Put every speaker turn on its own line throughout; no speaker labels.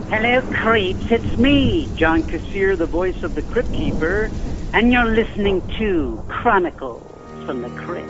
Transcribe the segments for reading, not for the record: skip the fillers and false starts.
Hello, creeps. It's me, John Kassir, the voice of the Crypt Keeper, and you're listening to Chronicles from the Crypt.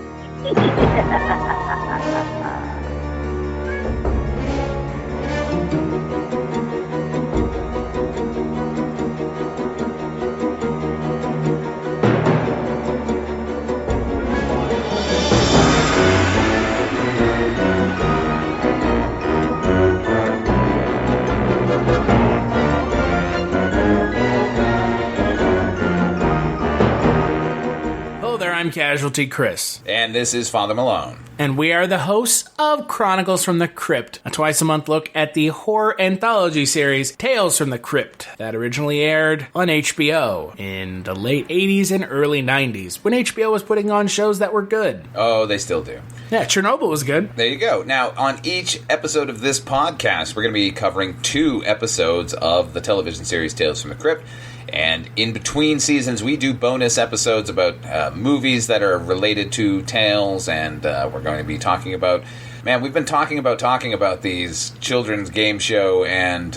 I'm Casualty Chris.
And this is Father Malone.
And we are the hosts of Chronicles from the Crypt, a twice-a-month look at the horror anthology series Tales from the Crypt that originally aired on HBO in the late 80s and early 90s, when HBO was putting on shows that were good.
Oh, they still do.
Yeah, Chernobyl was good.
There you go. Now, on each episode of this podcast, we're going to be covering 2 episodes of the television series Tales from the Crypt. And in between seasons, we do bonus episodes about movies that are related to Tales, and we're going to be talking about... Man, we've been talking about these children's game show and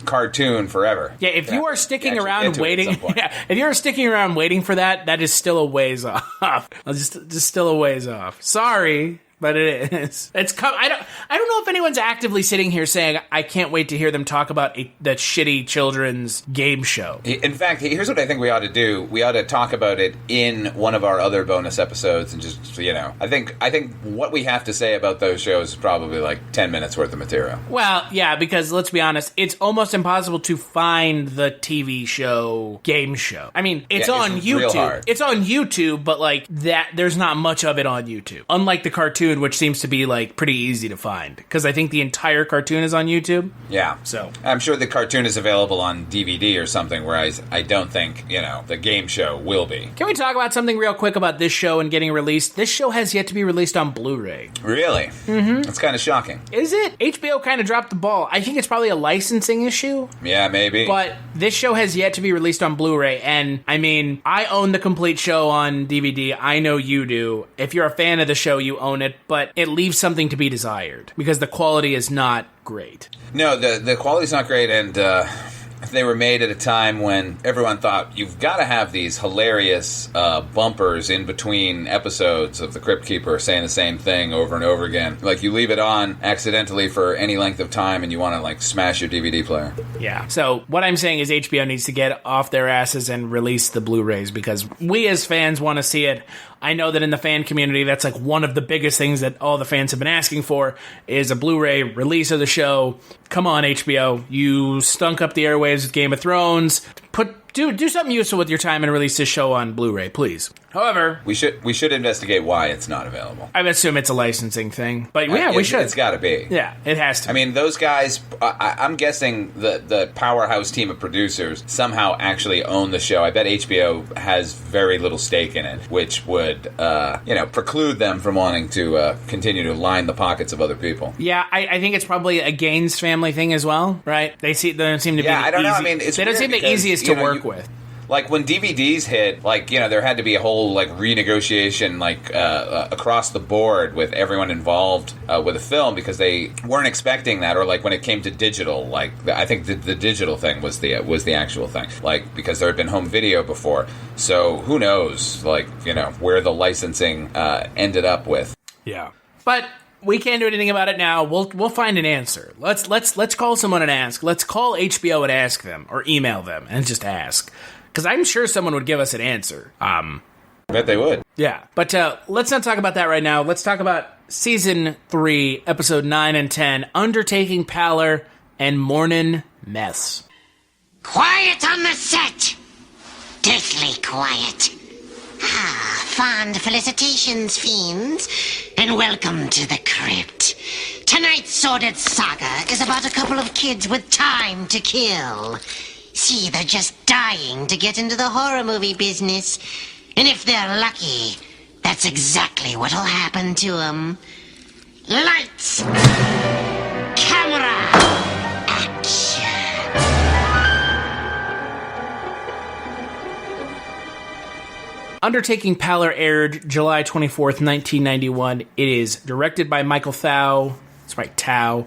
cartoon forever.
Yeah, if you are sticking around waiting, if you're sticking around waiting for that, that is still a ways off. Just still a ways off. Sorry. But it is. I don't know if anyone's actively sitting here saying, I can't wait to hear them talk about that shitty children's game show.
In fact, here's what I think we ought to do. We ought to talk about it in one of our other bonus episodes and just, I think what we have to say about those shows is probably like 10 minutes worth of material.
Well, yeah, because let's be honest, it's almost impossible to find the TV show game show. I mean, it's on YouTube.
Real hard.
It's on YouTube, but like that, there's not much of it on YouTube. Unlike the cartoon, which seems to be like pretty easy to find, because I think the entire cartoon is on YouTube.
Yeah.
So
I'm sure the cartoon is available on DVD or something, whereas I don't think, the game show will be.
Can we talk about something real quick about this show and getting released? This show has yet to be released on Blu-ray.
Really? Mm-hmm. That's kind of shocking.
Is it? HBO kind of dropped the ball. I think it's probably a licensing issue.
Yeah, maybe.
But this show has yet to be released on Blu-ray, and I mean, I own the complete show on DVD. I know you do. If you're a fan of the show, you own it, but it leaves something to be desired, because the quality is not great.
No, the quality's not great, and they were made at a time when everyone thought, you've got to have these hilarious bumpers in between episodes of The Crypt Keeper saying the same thing over and over again. Like, you leave it on accidentally for any length of time and you want to, like, smash your DVD player.
Yeah. So what I'm saying is HBO needs to get off their asses and release the Blu-rays, because we as fans want to see it. I know that in the fan community, that's like one of the biggest things that all the fans have been asking for is a Blu-ray release of the show. Come on, HBO. You stunk up the airwaves with Game of Thrones. Do something useful with your time and release this show on Blu-ray, please. However,
we should investigate why it's not available.
I assume it's a licensing thing, but yeah, we should.
It's got to be.
Yeah, it has to.
I mean, those guys. I'm guessing the powerhouse team of producers somehow actually own the show. I bet HBO has very little stake in it, which would preclude them from wanting to continue to line the pockets of other people.
Yeah, I think it's probably a Gaines family thing as well, right? They don't seem to be.
Yeah, I don't know. I mean,
they don't seem the easiest to work with.
Like, when DVDs hit, like, there had to be a whole, like, renegotiation, like, across the board with everyone involved with a film, because they weren't expecting that. Or, like, when it came to digital, like, I think the digital thing was the actual thing. Like, because there had been home video before. So, who knows, like, where the licensing ended up with.
Yeah. But we can't do anything about it now. We'll find an answer. Let's call someone and ask. Let's call HBO and ask them, or email them and just ask. Because I'm sure someone would give us an answer.
I bet they would.
Yeah. But let's not talk about that right now. Let's talk about Season 3, Episode 9 and 10, Undertaking Palor and Mournin Mess.
Quiet on the set! Deathly quiet. Fond felicitations, fiends, and welcome to the Crypt. Tonight's sordid saga is about a couple of kids with time to kill. See, they're just dying to get into the horror movie business. And if they're lucky, that's exactly what'll happen to them. Lights! Camera! Action!
Undertaking Palor aired July 24th, 1991. It is directed by Michael Thau. That's right, Tao.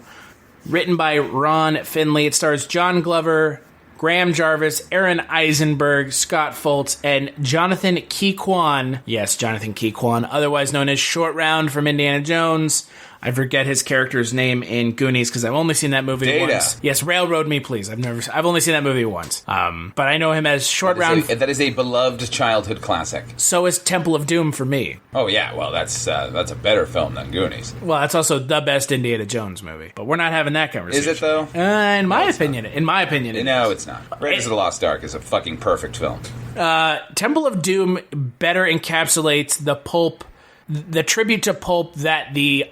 Written by Ron Finley. It stars John Glover, Graham Jarvis, Aaron Eisenberg, Scott Foltz, and Jonathan Key-Kwan. Yes, Jonathan Key-Kwan, otherwise known as Short Round from Indiana Jones. I forget his character's name in Goonies because I've only seen that movie once. Yes, Railroad Me, Please. I've only seen that movie once. But I know him as Short Round.
That is a beloved childhood classic.
So is Temple of Doom for me.
Oh yeah, well that's a better film than Goonies.
Well, that's also the best Indiana Jones movie. But we're not having that conversation.
Is it though?
In my opinion,
no, it's not. Raiders of the Lost Ark is a fucking perfect film.
Temple of Doom better encapsulates the pulp, the tribute to pulp that the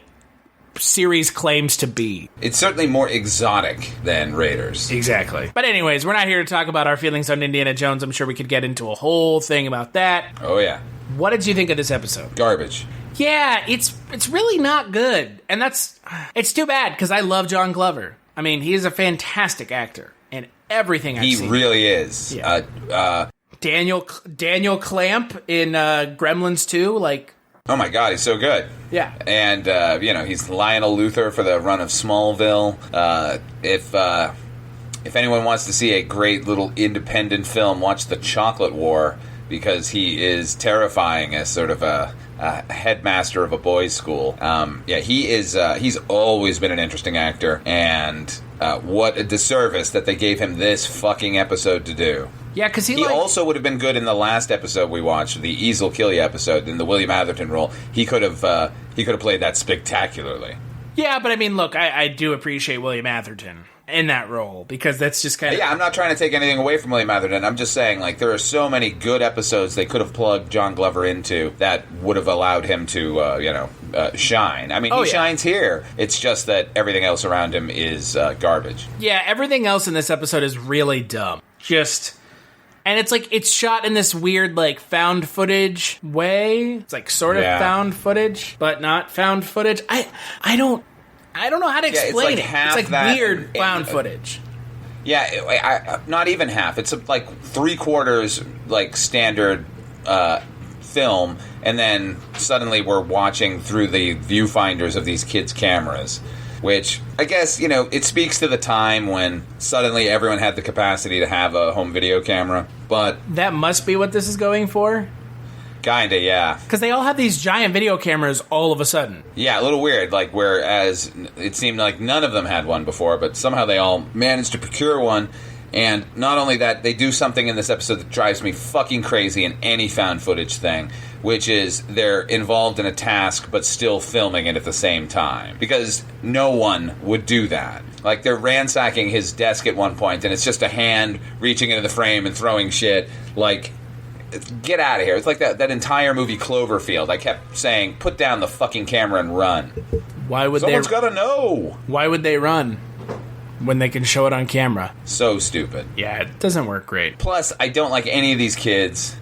series claims to be.
It's certainly more exotic than Raiders.
Exactly. But anyways, we're not here to talk about our feelings on Indiana Jones. I'm sure we could get into a whole thing about that.
Oh yeah.
What did you think of this episode?
Garbage.
Yeah, it's really not good. And it's too bad because I love John Glover. I mean, he is a fantastic actor in everything I've seen.
He really is.
Yeah. Daniel Clamp in Gremlins 2, like,
oh my God, he's so good.
Yeah.
And, he's Lionel Luthor for the run of Smallville. If anyone wants to see a great little independent film, watch The Chocolate War, because he is terrifying as sort of a headmaster of a boys' school. He's always been an interesting actor, and what a disservice that they gave him this fucking episode to do.
Yeah, because
he also would have been good in the last episode we watched, the Easel Kill You episode, in the William Atherton role. He could have played that spectacularly.
Yeah, but I mean, look, I do appreciate William Atherton in that role, because that's just kind of...
Yeah, I'm not trying to take anything away from William Atherton. I'm just saying, like, there are so many good episodes they could have plugged John Glover into that would have allowed him to, shine. I mean, he shines here. It's just that everything else around him is garbage.
Yeah, everything else in this episode is really dumb. And it's like, it's shot in this weird, like, found footage way. It's like sort of found footage, but not found footage. I don't know how to explain it. It's like weird found footage.
Yeah, not even half. It's like 3/4 like standard film, and then suddenly we're watching through the viewfinders of these kids' cameras. Which, I guess, it speaks to the time when suddenly everyone had the capacity to have a home video camera, but...
That must be what this is going for?
Kinda, yeah.
Because they all have these giant video cameras all of a sudden.
Yeah, a little weird, like, whereas it seemed like none of them had one before, but somehow they all managed to procure one. And not only that, they do something in this episode that drives me fucking crazy in any found footage thing, which is they're involved in a task but still filming it at the same time. Because no one would do that. Like, they're ransacking his desk at one point, and it's just a hand reaching into the frame and throwing shit. Like, get out of here. It's like that entire movie Cloverfield. I kept saying, put down the fucking camera and run. Someone's gotta know.
Why would they run when they can show it on camera?
So stupid.
Yeah, it doesn't work great.
Plus, I don't like any of these kids.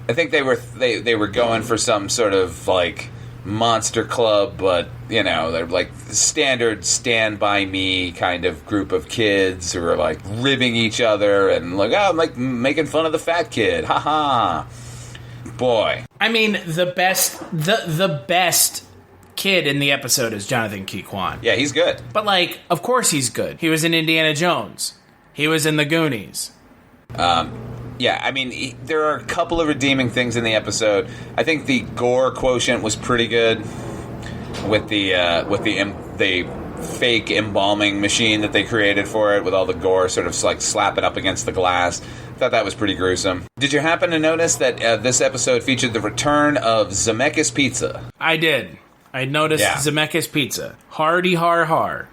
I think they were going for some sort of, like, monster club, but, they're like standard Stand By Me kind of group of kids who are, like, ribbing each other and, like, I'm, like, making fun of the fat kid. Ha-ha. Boy.
I mean, the best kid in the episode is Jonathan Key-Kwan.
Yeah, he's good.
But, like, of course he's good. He was in Indiana Jones. He was in the Goonies.
Yeah, I mean, there are a couple of redeeming things in the episode. I think the gore quotient was pretty good with the fake embalming machine that they created for it, with all the gore sort of like slapping up against the glass. I thought that was pretty gruesome. Did you happen to notice that this episode featured the return of Zemeckis Pizza?
I did. I noticed Zemeckis Pizza. Hardy har har.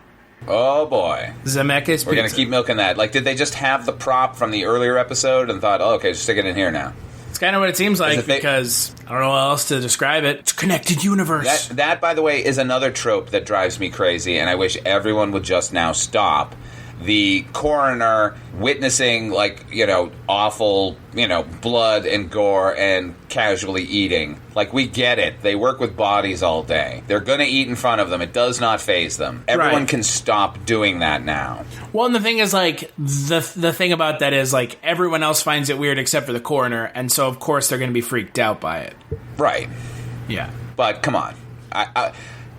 Oh boy.
Zemeckis Pizza.
We're going to keep milking that. Like, did they just have the prop from the earlier episode and thought, okay, just stick it in here now?
It's kind of what it seems like, because I don't know how else to describe it. It's a connected universe.
That, by the way, is another trope that drives me crazy, and I wish everyone would just now stop. The coroner witnessing, like, awful, blood and gore and casually eating. Like, we get it. They work with bodies all day. They're going to eat in front of them. It does not faze them. Everyone can stop doing that now.
Well, and the thing is, like, the thing about that is, like, everyone else finds it weird except for the coroner, and so, of course, they're going to be freaked out by it.
Right.
Yeah.
But, come on.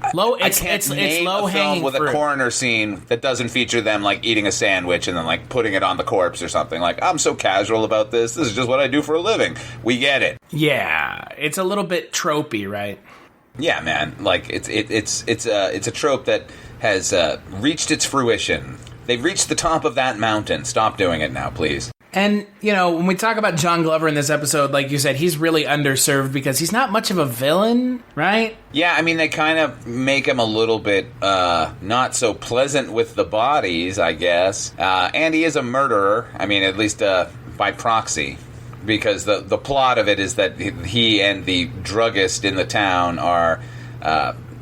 It's low hanging
with
fruit.
a coroner scene that doesn't feature them like eating a sandwich and then like putting it on the corpse or something. Like, I'm so casual about this. This is just what I do for a living. We get it.
Yeah, it's a little bit tropey, right?
Yeah, man. Like it's a trope that has reached its fruition. They've reached the top of that mountain. Stop doing it now, please.
And, you know, when we talk about John Glover in this episode, like you said, he's really underserved because he's not much of a villain, right?
Yeah, I mean, they kind of make him a little bit not so pleasant with the bodies, I guess. And he is a murderer. I mean, at least by proxy. Because the plot of it is that he and the druggist in the town are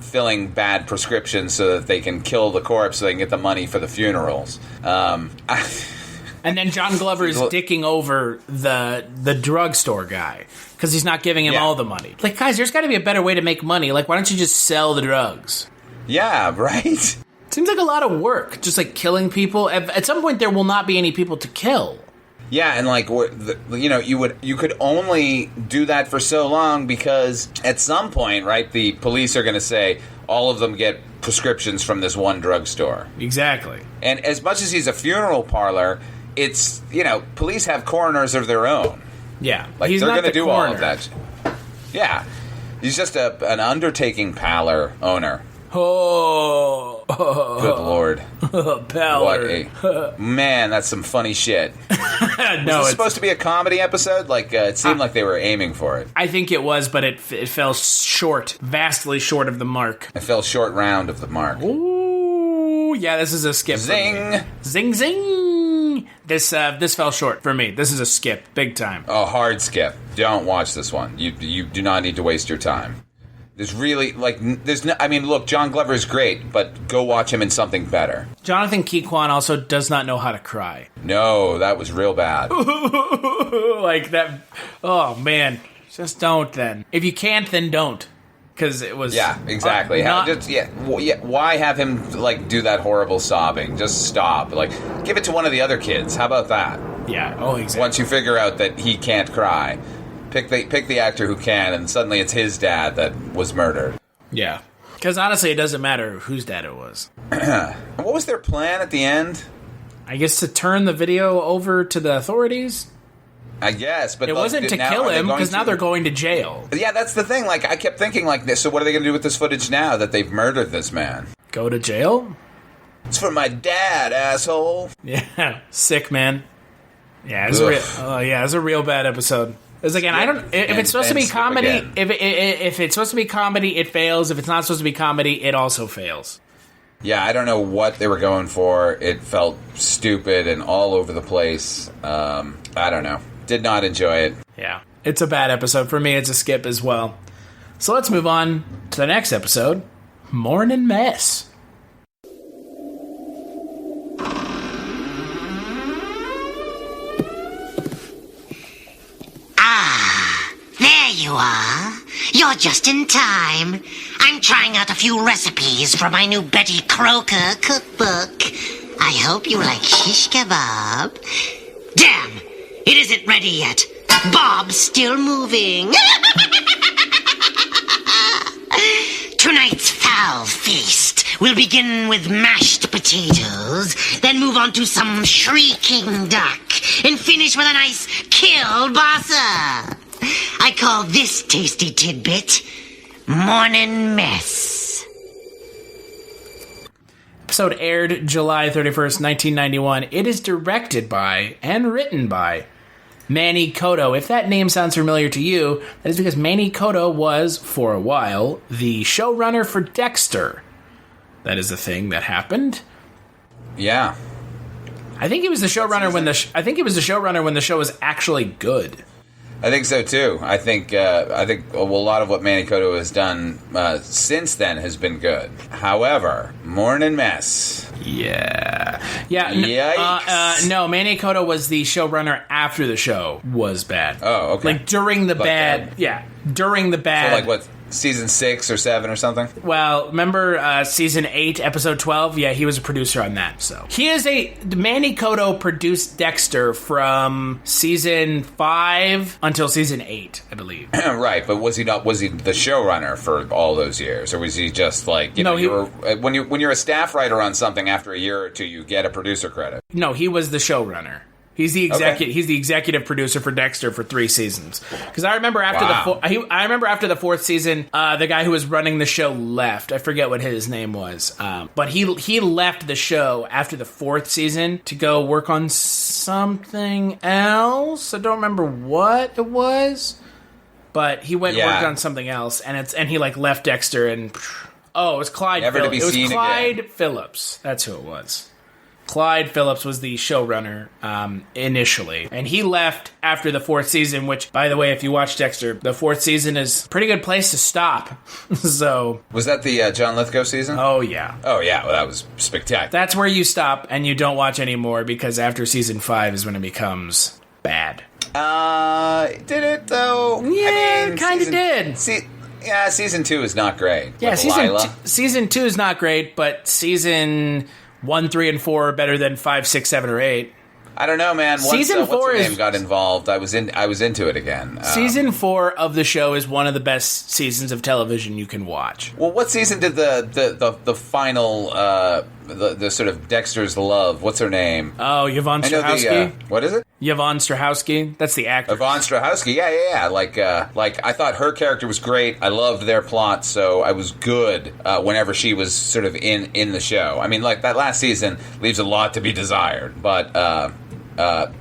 filling bad prescriptions so that they can kill the corpse so they can get the money for the funerals.
And then John Glover's dicking over the drugstore guy because he's not giving him all the money. Like, guys, there's got to be a better way to make money. Like, why don't you just sell the drugs?
Yeah, right?
Seems like a lot of work, just like killing people. At some point, there will not be any people to kill.
Yeah, and like, you know, you could only do that for so long because at some point, right, the police are going to say all of them get prescriptions from this one drugstore.
Exactly.
And as much as he's a funeral parlor, it's, you know, police have coroners of their own.
Yeah.
Like,
he's
they're
not
going to do
coroner.
all of that. Yeah. He's just an Undertaking Palor owner.
Oh.
Good Lord.
Palor.
What a... Man, that's some funny shit. Was this supposed to be a comedy episode? Like, it seemed like they were aiming for it.
I think it was, but it fell short. Vastly short of the mark.
It fell short round of the mark.
Ooh, yeah, this is a skip.
Zing!
Zing, zing! This fell short for me. This is a skip, big time.
Oh, hard skip. Don't watch this one. You do not need to waste your time. There's really, like, there's no... I mean, look, John Glover is great, but go watch him in something better.
Jonathan Keyquan also does not know how to cry.
No, that was real bad.
Like that... Oh, man. Just don't, then. If you can't, then don't. Because it was...
Yeah, exactly. Why have him, like, do that horrible sobbing? Just stop. Like, give it to one of the other kids. How about that?
Yeah, oh, exactly.
Once you figure out that he can't cry... Pick the actor who can, and suddenly it's his dad that was murdered.
Yeah. Because honestly, it doesn't matter whose dad it was.
What was their plan at the end?
I guess to turn the video over to the authorities?
I guess, but...
It wasn't to kill him, because now they're going to jail.
Yeah, that's the thing. Like, I kept thinking like this, so what are they going to do with this footage now that they've murdered this man?
Go to jail?
It's for my dad, asshole.
Yeah, sick, man. Yeah, it's a real bad episode. Because again, I don't. If it's supposed to be comedy, if it's supposed to be comedy, it fails. If it's not supposed to be comedy, it also fails.
Yeah, I don't know what they were going for. It felt stupid and all over the place. I don't know. Did not enjoy it.
Yeah, it's a bad episode for me. It's a skip as well. So let's move on to the next episode, Mournin Mess.
There you are. You're just in time. I'm trying out a few recipes for my new Betty Croker cookbook. I hope you like shish kebab. Damn! It isn't ready yet. Bob's still moving. Tonight's foul feast will begin with mashed potatoes, then move on to some shrieking duck, and finish with a nice kielbasa. I call this tasty tidbit Mournin Mess.
Episode aired July 31st, 1991. It is directed by and written by Manny Coto. If that name sounds familiar to you, that is because Manny Coto was, for a while, the showrunner for Dexter. That is a thing that happened.
Yeah.
I think he was the showrunner when the show was actually good.
I think so too. I think a lot of what Manny Coto has done since then has been good. However, Mournin Mess.
Yeah. No, Manny Coto was the showrunner after the show was bad.
Oh, okay.
Like during the bad. Yeah, during the bad.
So like what? season 6 or 7 or something?
Well, remember season 8, episode 12? Yeah, he was a producer on that. So he is Manny Cotto produced Dexter from season 5 until season 8, I believe.
Right, but was he the showrunner for all those years, or was he just like when you're a staff writer on something, after a year or two you get a producer credit?
No, he was the showrunner. He's the executive producer for Dexter for 3 seasons. Because I remember after the 4th season, the guy who was running the show left. I forget what his name was, but he left the show after the 4th season to go work on something else. I don't remember what it was, but he went and worked on something else, and he left Dexter and it was Clyde. Clyde Phillips. That's who it was. Clyde Phillips was the showrunner initially, and he left after the 4th season, which, by the way, if you watch Dexter, the 4th season is a pretty good place to stop. So,
was that the John Lithgow season?
Oh, yeah.
Oh, yeah. Well, that was spectacular.
That's where you stop, and you don't watch anymore, because after season 5 is when it becomes bad.
Did it, though?
Yeah, it kind of did.
Season 2 is not great.
Yeah, season 2 is not great, but season 1, 3, and 4 are better than 5, 6, 7, or 8.
I don't know, man.
Season 4
got involved. I was into it again.
Season 4 of the show is one of the best seasons of television you can watch.
Well, what season did the final the sort of Dexter's love? What's her name?
Oh, Yvonne Strahovski.
What is it?
Yvonne Strahovski. That's the actor.
Yvonne Strahovski. Yeah. Like I thought her character was great. I loved their plot, so I was good whenever she was sort of in the show. I mean, like, that last season leaves a lot to be desired, but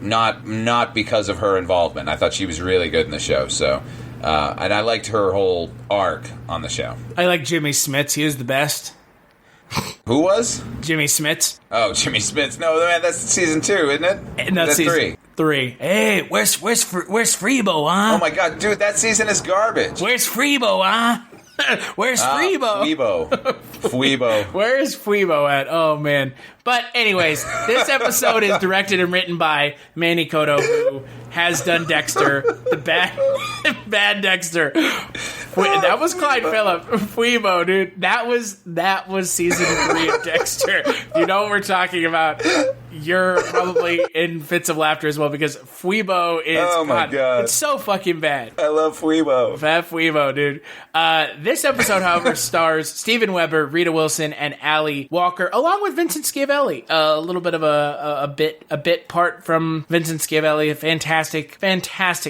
not because of her involvement. I thought she was really good in the show. So, and I liked her whole arc on the show.
I like Jimmy Smits. He was the best.
Who was?
Jimmy Smits.
Oh, Jimmy Smits. No, man, that's season 2, isn't it?
No, that's season 3. Hey, where's Freebo, huh?
Oh my God, dude, that season is garbage.
Where's Freebo, huh? Where's Freebo?
Freebo.
Where is Freebo at? Oh, man. But anyways, this episode is directed and written by Manny Cotto, who has done Dexter, the bad Dexter. That was Clyde Phillips. Freebo, dude. That was season 3 of Dexter. You know what we're talking about. You're probably in fits of laughter as well, because Freebo is...
Oh, my God.
It's so fucking bad.
I love Freebo.
Fat Freebo, dude. This episode, however, stars Steven Weber, Rita Wilson, and Allie Walker, along with Vincent Schiavelli. A little bit of a bit part from Vincent Schiavelli. A fantastic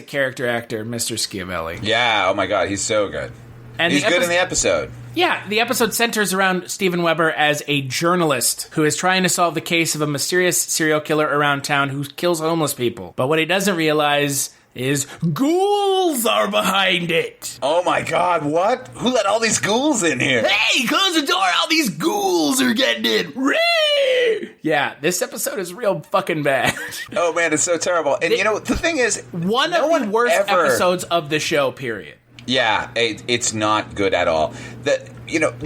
character actor, Mr. Schiavelli.
Yeah, oh my God, he's so good. And he's good in the episode.
Yeah, the episode centers around Steven Weber as a journalist who is trying to solve the case of a mysterious serial killer around town who kills homeless people. But what he doesn't realize is ghouls are behind it.
Oh my God, what? Who let all these ghouls in here?
Hey, close the door, all these ghouls are getting in. Ray! Yeah, this episode is real fucking bad.
Oh man, it's so terrible. And you know, the thing is,
one of the worst episodes of the show, period.
Yeah, it's not good at all.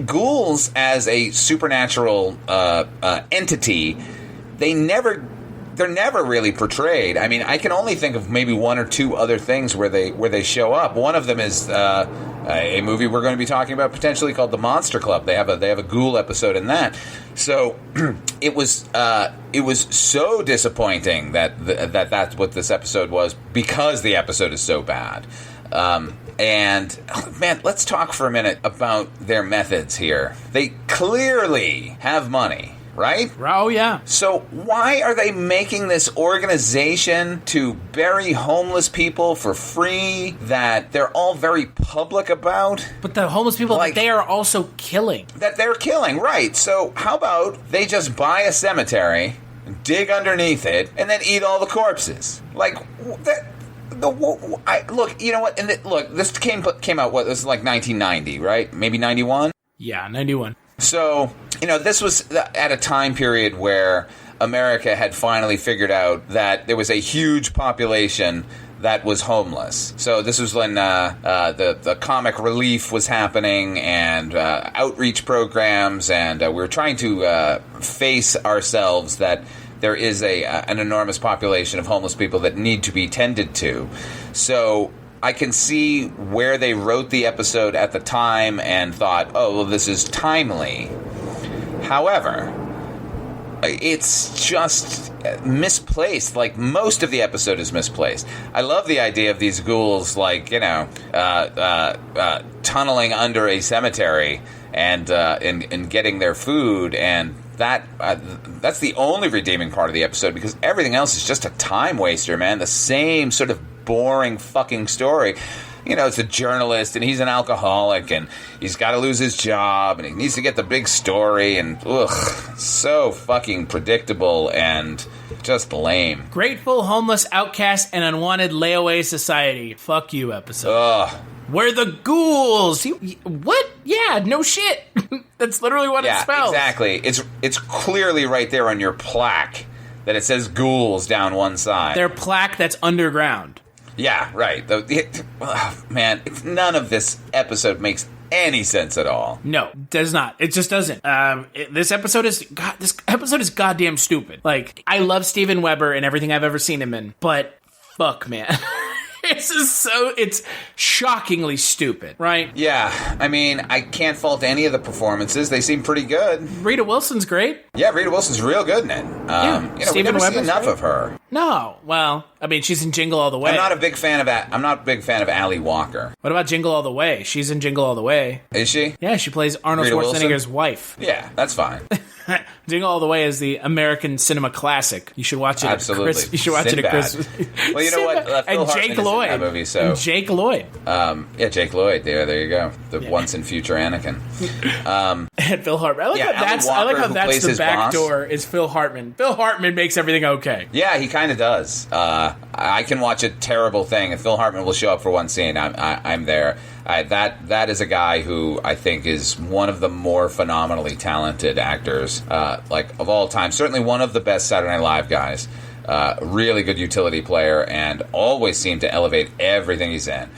Ghouls as a supernatural entity, they're never really portrayed. I mean, I can only think of maybe 1 or 2 other things where they show up. One of them is a movie we're going to be talking about potentially called The Monster Club. They have a ghoul episode in that. So it was so disappointing that's what this episode was, because the episode is so bad. And, man, let's talk for a minute about their methods here. They clearly have money, right?
Oh, yeah.
So why are they making this organization to bury homeless people for free that they're all very public about?
But the homeless people that they are also killing.
That they're killing, right. So how about they just buy a cemetery, dig underneath it, and then eat all the corpses? Like, that... Look, you know what? This came out. This is like 1990, right? Maybe 91.
Yeah, 91.
So this was at a time period where America had finally figured out that there was a huge population that was homeless. So this was when the comic relief was happening, and outreach programs, and we were trying to face ourselves that there is an enormous population of homeless people that need to be tended to. So I can see where they wrote the episode at the time and thought, oh, well, this is timely. However, it's just misplaced. Like, most of the episode is misplaced. I love the idea of these ghouls, like, tunneling under a cemetery and getting their food, and that's the only redeeming part of the episode, because everything else is just a time waster, man. The same sort of boring fucking story. It's a journalist, and he's an alcoholic, and he's got to lose his job, and he needs to get the big story, and so fucking predictable and just lame.
Grateful, homeless, outcast, and unwanted layaway society. Fuck you episode. We're the ghouls. What? Yeah, no shit. That's literally what it spells.
Exactly. It's clearly right there on your plaque that it says ghouls down one side.
Their plaque that's underground.
Yeah, right. Man, none of this episode makes any sense at all.
No, does not. It just doesn't. This episode is goddamn stupid. Like, I love Steven Weber and everything I've ever seen him in, but fuck, man. It's shockingly stupid, right?
Yeah, I mean, I can't fault any of the performances. They seem pretty good.
Rita Wilson's great.
Yeah, Rita Wilson's real good in it. We never see enough of her.
No, well, I mean, she's in Jingle All the Way.
I'm not a big fan of Ali Walker.
What about Jingle All the Way? She's in Jingle All the Way.
Is she?
Yeah, she plays Arnold Schwarzenegger's wife.
Yeah, that's fine.
Jingle All the Way is the American cinema classic. You should watch it.
Absolutely.
You should watch it at Christmas.
Well, you know what?
And Jake Lloyd.
In that movie, so.
And Jake Lloyd.
Jake Lloyd. There you go. The once and future Anakin.
And Phil Hartman. I like how that's the back door is Phil Hartman. Phil Hartman makes everything okay.
Yeah, he kind of does. I can watch a terrible thing, and Phil Hartman will show up for one scene. I'm there. That is a guy who I think is one of the more phenomenally talented actors, of all time. Certainly one of the best Saturday Night Live guys. Really good utility player, and always seemed to elevate everything he's in.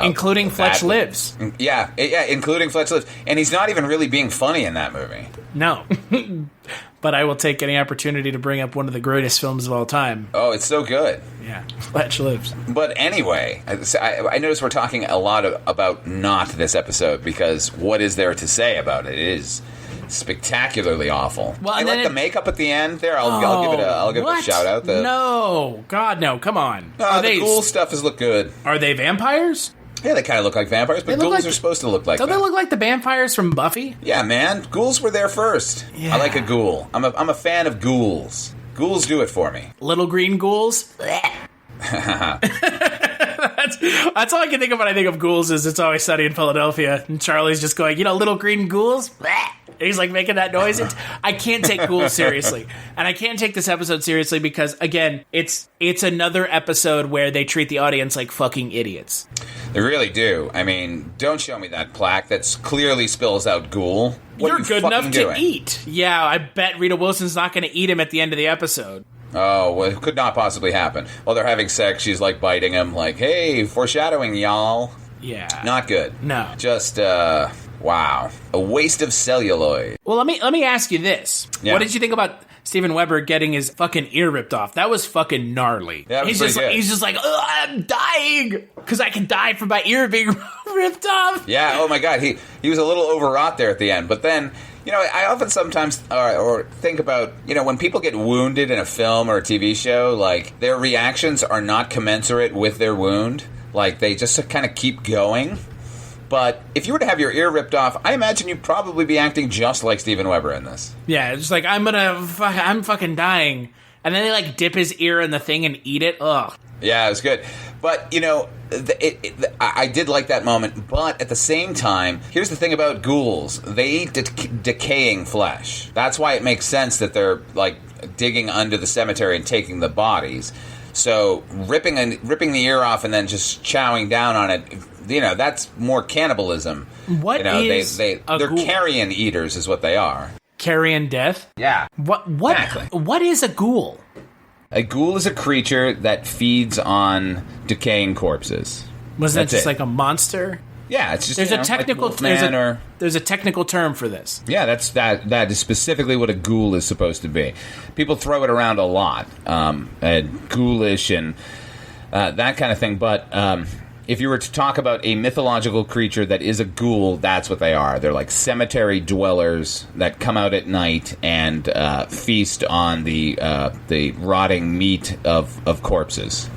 Including Fletch Lives.
Yeah, including Fletch Lives. And he's not even really being funny in that movie.
No. But I will take any opportunity to bring up one of the greatest films of all time.
Oh, it's so good.
Yeah, Fletch Lives.
But anyway, I notice we're talking a lot about not this episode, because what is there to say about it? It is spectacularly awful. Well, I like the makeup at the end there. I'll give it a shout out.
No, God, no! Come on.
The ghoul stuff look good.
Are they vampires?
Yeah, they kind of look like vampires, but ghouls are supposed to look like
Don't
that.
they look like the vampires from Buffy?
Yeah, man. Ghouls were there first. Yeah. I like a ghoul. I'm a fan of ghouls. Ghouls do it for me.
Little green ghouls? That's all I can think of when I think of ghouls is It's Always Sunny in Philadelphia. And Charlie's just going, little green ghouls? And he's like making that noise. I can't take ghouls seriously. And I can't take this episode seriously because, again, it's another episode where they treat the audience like fucking idiots.
They really do. I mean, don't show me that plaque that clearly spells out ghoul.
You're good enough to eat. Yeah, I bet Rita Wilson's not going to eat him at the end of the episode.
Oh, well, it could not possibly happen. While they're having sex, she's like biting him, like, hey, foreshadowing, y'all.
Yeah.
Not good.
No.
Just, wow. A waste of celluloid.
Well, let me ask you this. Yeah. What did you think about Steven Weber getting his fucking ear ripped off? That was fucking gnarly.
Yeah,
he's just like, I'm dying because I can die from my ear being ripped off.
Yeah, oh my God. He was a little overwrought there at the end, but then... I often sometimes or think about, when people get wounded in a film or a TV show, like, their reactions are not commensurate with their wound. Like, they just kind of keep going. But if you were to have your ear ripped off, I imagine you'd probably be acting just like Steven Weber in this.
Yeah, it's like, I'm fucking dying. And then they, like, dip his ear in the thing and eat it. Ugh.
Yeah, it was good. But, I did like that moment. But at the same time, here's the thing about ghouls. They eat decaying flesh. That's why it makes sense that they're, like, digging under the cemetery and taking the bodies. So ripping the ear off and then just chowing down on it, that's more cannibalism.
What is
they're
ghoul?
Carrion eaters is what they are.
Carrion death?
Yeah.
What
Exactly.
What is a ghoul?
A ghoul is a creature that feeds on decaying corpses.
Was that just like a monster?
Yeah, it's just
there's a technical
like
there's a technical term for this.
Yeah, that is specifically what a ghoul is supposed to be. People throw it around a lot, ghoulish and that kind of thing. But If you were to talk about a mythological creature that is a ghoul, that's what they are. They're like cemetery dwellers that come out at night and feast on the rotting meat of corpses.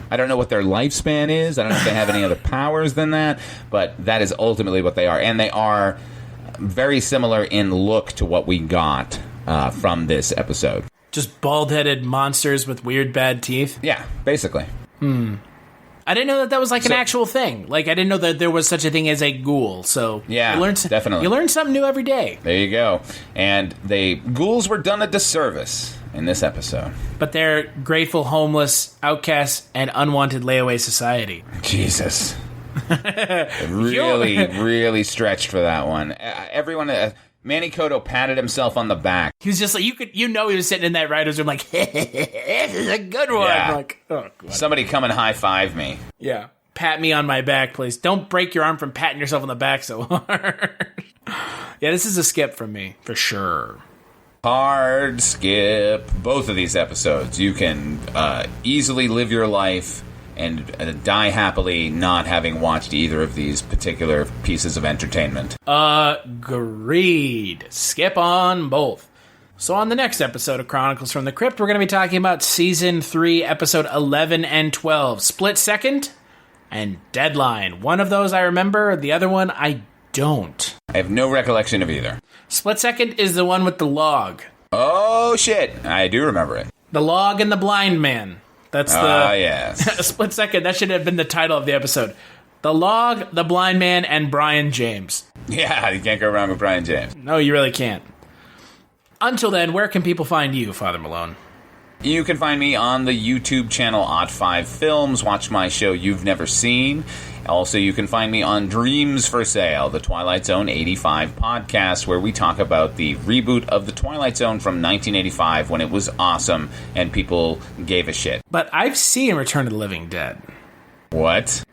I don't know what their lifespan is. I don't know if they have any other powers than that, but that is ultimately what they are. And they are very similar in look to what we got from this episode.
Just bald-headed monsters with weird bad teeth?
Yeah, basically.
I didn't know that was like an actual thing. Like, I didn't know that there was such a thing as a ghoul. So
yeah, definitely.
You learn something new every day.
There you go. And ghouls were done a disservice in this episode.
But they're grateful, homeless, outcasts, and unwanted layaway society.
Jesus. really stretched for that one. Everyone... Manny Cotto patted himself on the back.
He was just like, he was sitting in that writer's room like, this is a good one.
Yeah.
Like, oh, God.
Somebody come and high-five me.
Yeah. Pat me on my back, please. Don't break your arm from patting yourself on the back so hard. Yeah, this is a skip from me, for sure.
Hard skip. Both of these episodes. You can easily live your life and die happily not having watched either of these particular pieces of entertainment.
Agreed. Skip on both. So on the next episode of Chronicles from the Crypt, we're going to be talking about Season 3, Episode 11 and 12, Split Second and Deadline. One of those I remember, the other one I don't.
I have no recollection of either.
Split Second is the one with the log.
Oh, shit. I do remember it.
The log and the blind man. That's
yes.
Split Second. That should have been the title of the episode. The Log, the Blind Man, and Brian James.
Yeah, you can't go wrong with Brian James.
No, you really can't. Until then, where can people find you, Father Malone?
You can find me on the YouTube channel Odd5 Films. Watch my show You've Never Seen. Also, you can find me on Dreams for Sale, the Twilight Zone 85 podcast, where we talk about the reboot of the Twilight Zone from 1985 when it was awesome and people gave a shit.
But I've seen Return of the Living Dead.
What?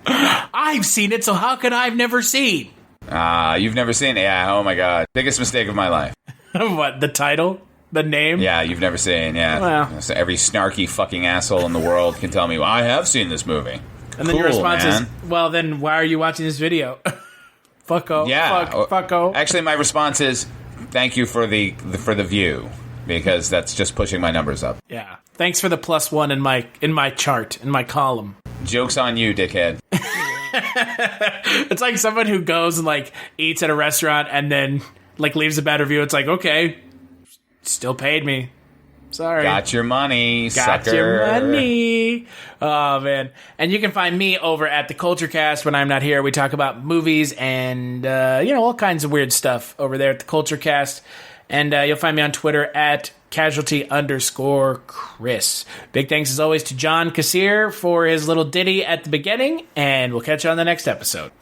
I've seen it, so how can I've never seen?
You've never seen it? Yeah, oh my god. Biggest mistake of my life.
What, the title? The name?
Yeah, You've Never Seen, yeah.
Well.
So every snarky fucking asshole in the world can tell me, well, I have seen this movie.
And then your response is, well, then why are you watching this video? Fucko.
Yeah.
Fucko.
Actually, my response is, thank you for the view, because that's just pushing my numbers up.
Yeah. Thanks for the +1 in my chart, in my column.
Joke's on you, dickhead.
It's like someone who goes and, like, eats at a restaurant and then, like, leaves a bad review. It's like, okay, still paid me. Sorry.
Got your money,
Got
sucker.
your money. Oh, man. And you can find me over at the Culture Cast when I'm not here. We talk about movies and, all kinds of weird stuff over there at the Culture Cast. And you'll find me on Twitter at Casualty_Chris. Big thanks, as always, to John Kassir for his little ditty at the beginning. And we'll catch you on the next episode.